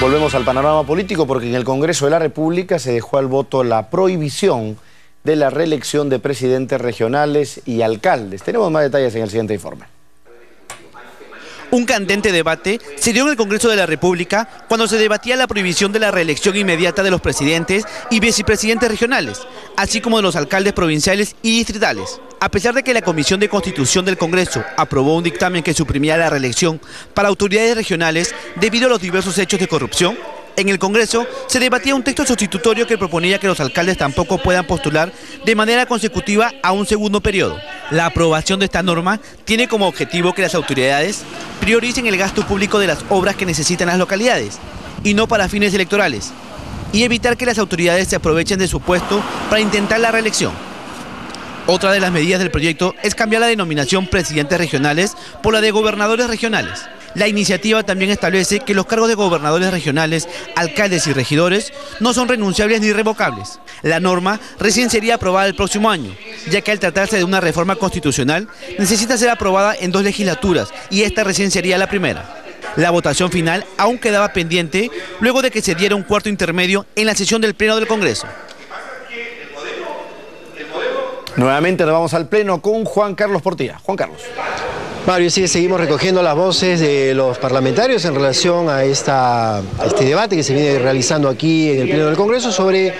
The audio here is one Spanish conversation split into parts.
Volvemos al panorama político porque en el Congreso de la República se dejó al voto la prohibición de la reelección de presidentes regionales y alcaldes. Tenemos más detalles en el siguiente informe. Un candente debate se dio en el Congreso de la República cuando se debatía la prohibición de la reelección inmediata de los presidentes y vicepresidentes regionales, así como de los alcaldes provinciales y distritales. A pesar de que la Comisión de Constitución del Congreso aprobó un dictamen que suprimía la reelección para autoridades regionales debido a los diversos hechos de corrupción, en el Congreso se debatía un texto sustitutorio que proponía que los alcaldes tampoco puedan postular de manera consecutiva a un segundo periodo. La aprobación de esta norma tiene como objetivo que las autoridades prioricen el gasto público de las obras que necesitan las localidades y no para fines electorales, y evitar que las autoridades se aprovechen de su puesto para intentar la reelección. Otra de las medidas del proyecto es cambiar la denominación presidentes regionales por la de gobernadores regionales. La iniciativa también establece que los cargos de gobernadores regionales, alcaldes y regidores no son renunciables ni revocables. La norma recién sería aprobada el próximo año, ya que al tratarse de una reforma constitucional necesita ser aprobada en 2 legislaturas y esta recién sería la primera. La votación final aún quedaba pendiente luego de que se diera un cuarto intermedio en la sesión del Pleno del Congreso. Nuevamente nos vamos al Pleno con Juan Carlos Portilla. Juan Carlos. Mario, sí, seguimos recogiendo las voces de los parlamentarios en relación a este debate que se viene realizando aquí en el Pleno del Congreso sobre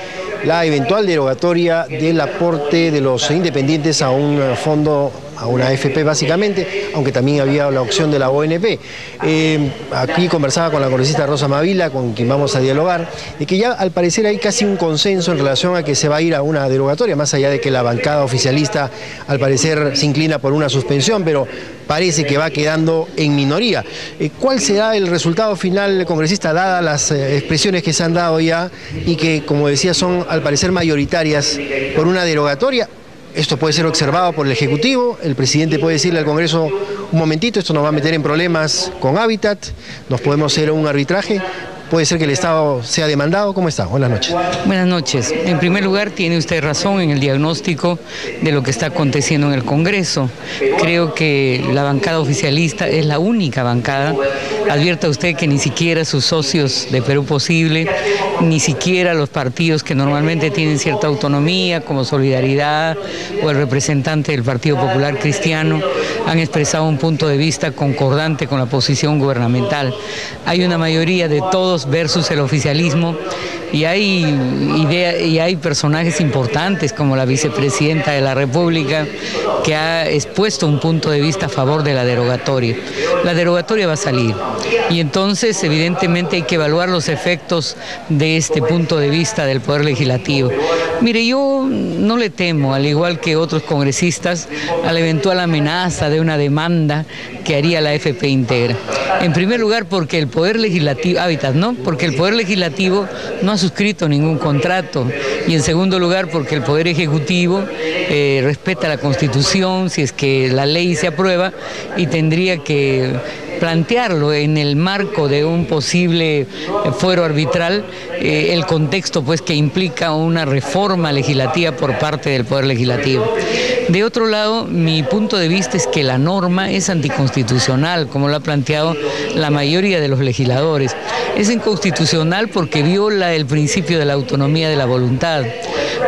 la eventual derogatoria del aporte de los independientes a un fondo, a una AFP básicamente, aunque también había la opción de la ONP. Aquí conversaba con la congresista Rosa Mavila, con quien vamos a dialogar, de que ya al parecer hay casi un consenso en relación a que se va a ir a una derogatoria, más allá de que la bancada oficialista al parecer se inclina por una suspensión, pero parece que va quedando en minoría. ¿Cuál será el resultado final, congresista, dadas las expresiones que se han dado ya y que, como decía, son al parecer mayoritarias por una derogatoria? Esto puede ser observado por el Ejecutivo, el presidente puede decirle al Congreso, un momentito, esto nos va a meter en problemas con Hábitat, nos podemos hacer un arbitraje. Puede ser que el Estado sea demandado. ¿Cómo está? Buenas noches. Buenas noches. En primer lugar, tiene usted razón en el diagnóstico de lo que está aconteciendo en el Congreso. Creo que la bancada oficialista es la única bancada. Advierta usted que ni siquiera sus socios de Perú Posible, ni siquiera los partidos que normalmente tienen cierta autonomía, como Solidaridad o el representante del Partido Popular Cristiano, han expresado un punto de vista concordante con la posición gubernamental. Hay una mayoría de todos versus el oficialismo y hay personajes importantes como la vicepresidenta de la República que ha expuesto un punto de vista a favor de la derogatoria. La derogatoria va a salir y entonces evidentemente hay que evaluar los efectos de este punto de vista del Poder Legislativo. Mire, yo no le temo, al igual que otros congresistas, a la eventual amenaza de una demanda que haría la FP Integra. En primer lugar porque el Poder Legislativo, Hábitat, ¿no? Porque el Poder Legislativo no ha suscrito ningún contrato. Y en segundo lugar porque el Poder Ejecutivo respeta la Constitución, si es que la ley se aprueba, y tendría que plantearlo en el marco de un posible fuero arbitral, el contexto pues que implica una reforma legislativa por parte del Poder Legislativo. De otro lado, mi punto de vista es que la norma es anticonstitucional, como lo ha planteado la mayoría de los legisladores. Es inconstitucional porque viola el principio de la autonomía de la voluntad,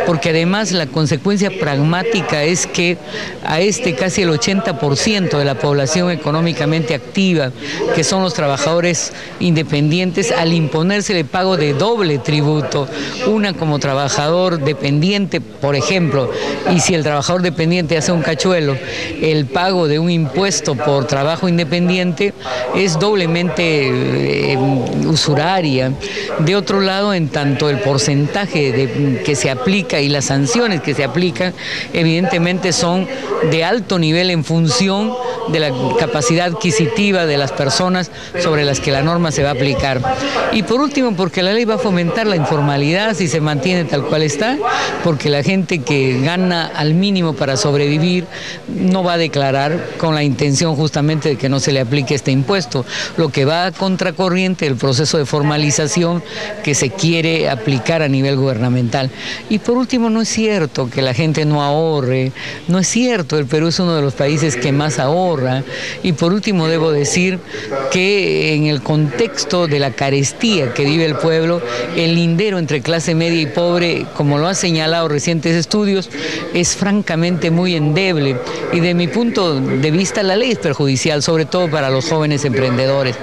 porque además la consecuencia pragmática es que a casi el 80% de la población económicamente activa, que son los trabajadores independientes, al imponerse el pago de doble tributo, una como trabajador dependiente, por ejemplo, y si el trabajador dependiente hace un cachuelo, el pago de un impuesto por trabajo independiente es doblemente usuraria. De otro lado, en tanto el porcentaje que se aplica y las sanciones que se aplican, evidentemente son de alto nivel en función de la capacidad adquisitiva de las personas sobre las que la norma se va a aplicar. Y por último, porque la ley va a fomentar la informalidad si se mantiene tal cual está, porque la gente que gana al mínimo para sobrevivir no va a declarar con la intención justamente de que no se le aplique este impuesto, lo que va a contracorriente del proceso de formalización que se quiere aplicar a nivel gubernamental. Y por último, último, no es cierto que la gente no ahorre, no es cierto, el Perú es uno de los países que más ahorra. Y por último debo decir que en el contexto de la carestía que vive el pueblo, el lindero entre clase media y pobre, como lo han señalado recientes estudios, es francamente muy endeble. Y de mi punto de vista la ley es perjudicial, sobre todo para los jóvenes emprendedores.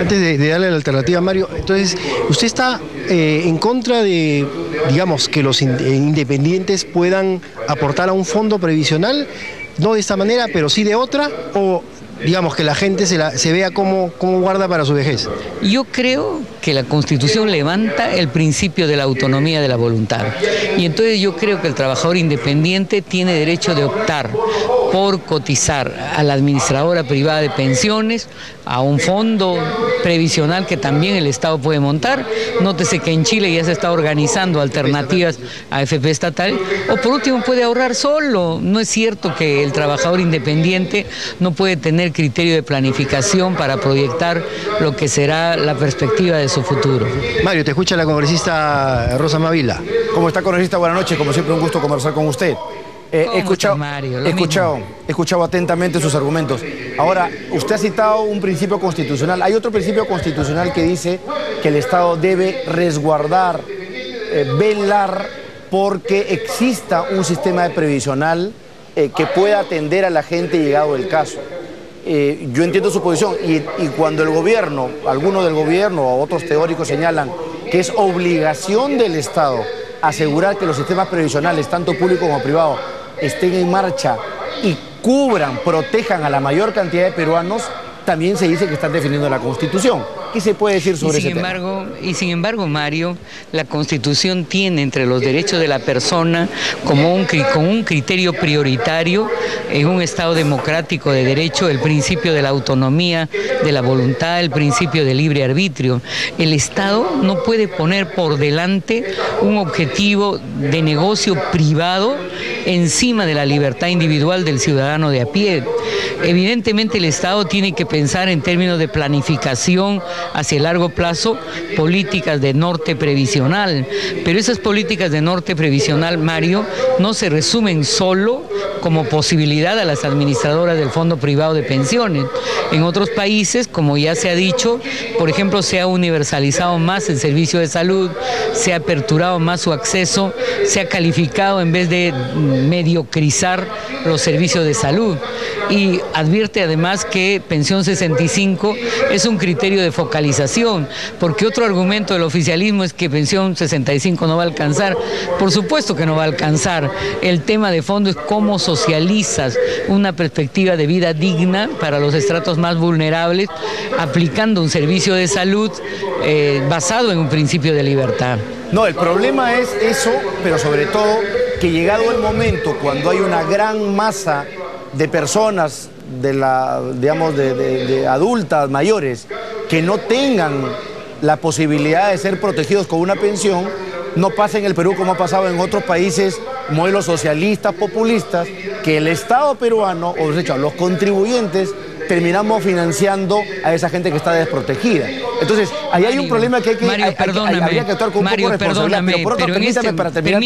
Antes de darle la alternativa, Mario, entonces, ¿usted está en contra de, digamos, que los independientes puedan aportar a un fondo previsional, no de esta manera, pero sí de otra, o digamos que la gente se vea como guarda para su vejez? Yo creo que la Constitución levanta el principio de la autonomía de la voluntad. Y entonces yo creo que el trabajador independiente tiene derecho de optar por cotizar a la administradora privada de pensiones, a un fondo previsional que también el Estado puede montar. Nótese que en Chile ya se está organizando alternativas a AFP estatal, o por último puede ahorrar solo. No es cierto que el trabajador independiente no puede tener criterio de planificación para proyectar lo que será la perspectiva de su futuro. Mario, te escucha la congresista Rosa Mavila. ¿Cómo está, congresista? Buenas noches, como siempre un gusto conversar con usted. He escuchado atentamente sus argumentos. Ahora, usted ha citado un principio constitucional. Hay otro principio constitucional que dice que el Estado debe resguardar, velar porque exista un sistema previsional que pueda atender a la gente llegado el caso. Yo entiendo su posición y cuando el gobierno, algunos del gobierno o otros teóricos señalan que es obligación del Estado asegurar que los sistemas previsionales, tanto públicos como privados, estén en marcha y cubran, protejan a la mayor cantidad de peruanos, también se dice que están defendiendo la Constitución. ¿Qué se puede decir sobre ese tema? Y sin embargo, Mario, la Constitución tiene entre los derechos de la persona como con un criterio prioritario en un Estado democrático de derecho el principio de la autonomía, de la voluntad, el principio del libre arbitrio. El Estado no puede poner por delante un objetivo de negocio privado encima de la libertad individual del ciudadano de a pie. Evidentemente el Estado tiene que pensar en términos de planificación hacia el largo plazo, políticas de norte previsional, pero esas políticas de norte previsional, Mario, no se resumen solo como posibilidad a las administradoras del Fondo Privado de Pensiones. En otros países, como ya se ha dicho, por ejemplo, se ha universalizado más el servicio de salud, se ha aperturado más su acceso, se ha calificado en vez de mediocrizar los servicios de salud. Y advierte además que Pensión 65 es un criterio de focalización, porque otro argumento del oficialismo es que Pensión 65 no va a alcanzar. Por supuesto que no va a alcanzar. El tema de fondo es cómo socializas una perspectiva de vida digna para los estratos más vulnerables, aplicando un servicio de salud basado en un principio de libertad. No, el problema es eso, pero sobre todo que llegado el momento, cuando hay una gran masa de personas, de adultas, mayores, que no tengan la posibilidad de ser protegidos con una pensión, no pasa en el Perú como ha pasado en otros países, modelos socialistas, populistas, que el Estado peruano, o de hecho los contribuyentes, terminamos financiando a esa gente que está desprotegida. Entonces, ahí hay un problema que habría que actuar con un poco de responsabilidad. Pero por otro, permítame para terminar.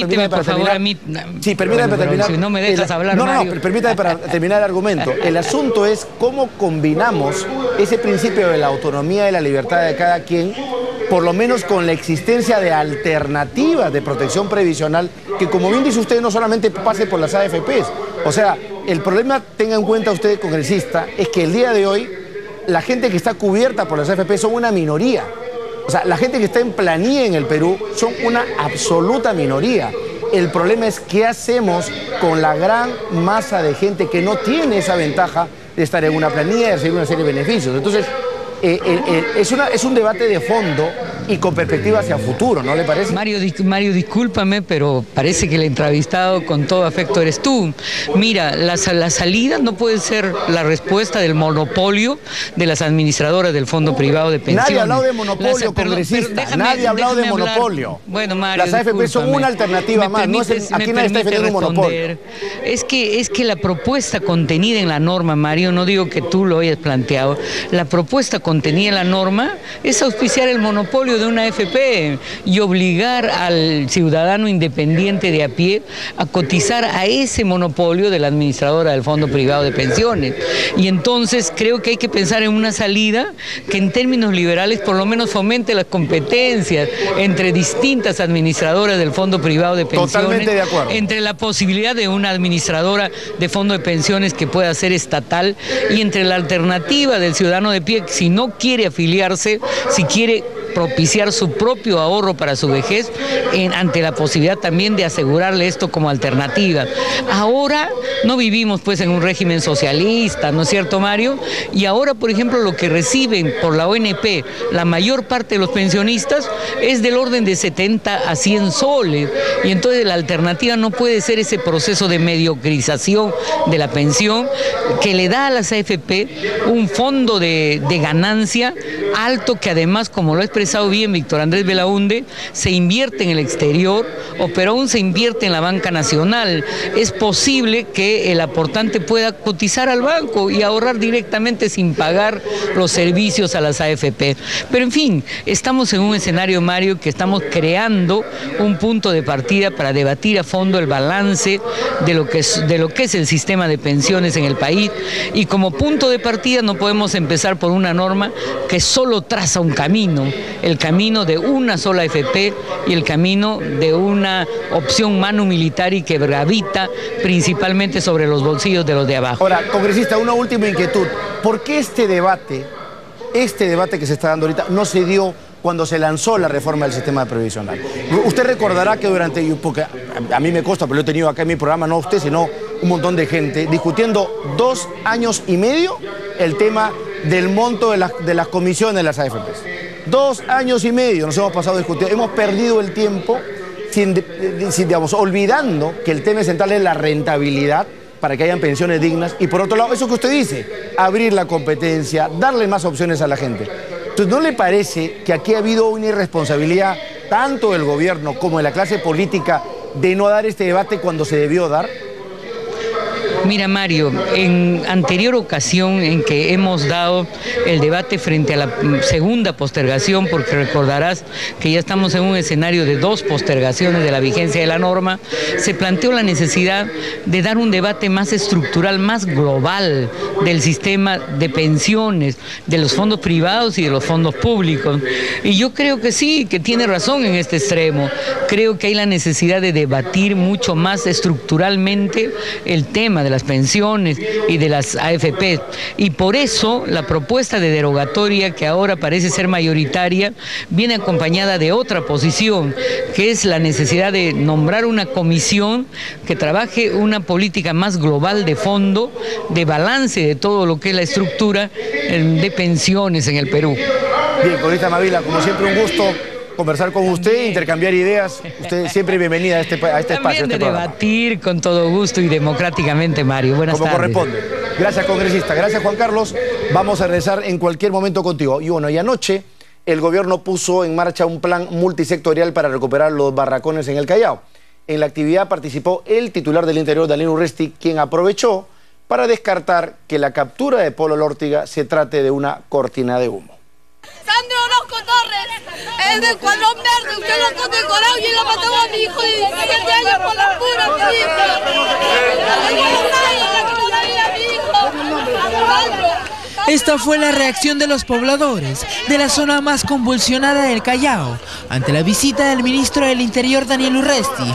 Sí, permítame para terminar. Si no me dejas hablar, Mario. No, permítame para terminar el argumento. El asunto es cómo combinamos ese principio de la autonomía y la libertad de cada quien, por lo menos con la existencia de alternativas de protección previsional, que como bien dice usted, no solamente pase por las AFPs. O sea, el problema, tenga en cuenta usted, congresista, es que el día de hoy la gente que está cubierta por las AFP son una minoría. O sea, la gente que está en planilla en el Perú son una absoluta minoría. El problema es qué hacemos con la gran masa de gente que no tiene esa ventaja de estar en una planilla y recibir una serie de beneficios. Entonces, es un debate de fondo y con perspectiva hacia futuro, ¿no le parece? Mario, discúlpame, pero parece que el entrevistado con todo afecto eres tú. Mira, la salida no puede ser la respuesta del monopolio de las administradoras del Fondo Privado de Pensiones. Nadie ha hablado de monopolio, congresista. Nadie ha hablado de monopolio. Bueno, Mario, las AFP son una alternativa más. No es aquí nadie está defendiendo un monopolio. Es que la propuesta contenida en la norma, Mario, no digo que tú lo hayas planteado, la propuesta contenida en la norma es auspiciar el monopolio monopolio de una AFP y obligar al ciudadano independiente de a pie a cotizar a ese monopolio de la administradora del Fondo Privado de Pensiones. Y entonces creo que hay que pensar en una salida que en términos liberales por lo menos fomente las competencias entre distintas administradoras del Fondo Privado de Pensiones. Totalmente de acuerdo. Entre la posibilidad de una administradora de fondo de pensiones que pueda ser estatal y entre la alternativa del ciudadano de pie, si no quiere afiliarse, si quiere propiciar su propio ahorro para su vejez, ante la posibilidad también de asegurarle esto como alternativa. Ahora no vivimos pues en un régimen socialista, ¿no es cierto, Mario? Y ahora, por ejemplo, lo que reciben por la ONP la mayor parte de los pensionistas es del orden de 70 a 100 soles, y entonces la alternativa no puede ser ese proceso de mediocrización de la pensión que le da a las AFP un fondo de ganancia alto que además, como lo ha expresado bien Víctor Andrés Belaúnde, se invierte en el exterior o pero aún se invierte en la banca nacional. Es posible que el aportante pueda cotizar al banco y ahorrar directamente sin pagar los servicios a las AFP. Pero en fin, estamos en un escenario, Mario, que estamos creando un punto de partida para debatir a fondo el balance de lo que es el sistema de pensiones en el país, y como punto de partida no podemos empezar por una norma que solo traza un camino, el camino de una sola AFP y el camino de una opción manu militari que gravita principalmente sobre los bolsillos de los de abajo. Ahora, congresista, una última inquietud. ¿Por qué este debate que se está dando ahorita no se dio cuando se lanzó la reforma del sistema previsional? Usted recordará que porque a mí me consta, pero lo he tenido acá en mi programa, no usted, sino un montón de gente, discutiendo 2 años y medio el tema del monto de las comisiones de las AFPs. 2 años y medio nos hemos pasado discutiendo, hemos perdido el tiempo digamos, olvidando que el tema central es la rentabilidad para que hayan pensiones dignas, y por otro lado, eso que usted dice, abrir la competencia, darle más opciones a la gente. Entonces, ¿no le parece que aquí ha habido una irresponsabilidad tanto del gobierno como de la clase política de no dar este debate cuando se debió dar? Mira, Mario, en anterior ocasión en que hemos dado el debate frente a la segunda postergación, porque recordarás que ya estamos en un escenario de 2 postergaciones de la vigencia de la norma, se planteó la necesidad de dar un debate más estructural, más global del sistema de pensiones, de los fondos privados y de los fondos públicos. Y yo creo que sí, que tiene razón en este extremo. Creo que hay la necesidad de debatir mucho más estructuralmente el tema de las pensiones y de las AFP, y por eso la propuesta de derogatoria, que ahora parece ser mayoritaria, viene acompañada de otra posición, que es la necesidad de nombrar una comisión que trabaje una política más global de fondo, de balance de todo lo que es la estructura de pensiones en el Perú. Bien, congresista Mavila, como siempre un gusto conversar con usted, intercambiar ideas. Usted siempre bienvenida a este espacio. También de debatir con todo gusto y democráticamente, Mario. Buenas tardes. Como corresponde. Gracias, congresista. Gracias, Juan Carlos. Vamos a regresar en cualquier momento contigo. Y bueno, y anoche el gobierno puso en marcha un plan multisectorial para recuperar los barracones en el Callao. En la actividad participó el titular del Interior, Daniel Urresti, quien aprovechó para descartar que la captura de Polo Lórtiga se trate de una cortina de humo. Sandro Orozco Torres, es del Cuadrón Verde, usted lo ha decorado y él ha matado a mi hijo de 17 años por la pura, me dice. Esta fue la reacción de los pobladores de la zona más convulsionada del Callao ante la visita del ministro del Interior, Daniel Urresti.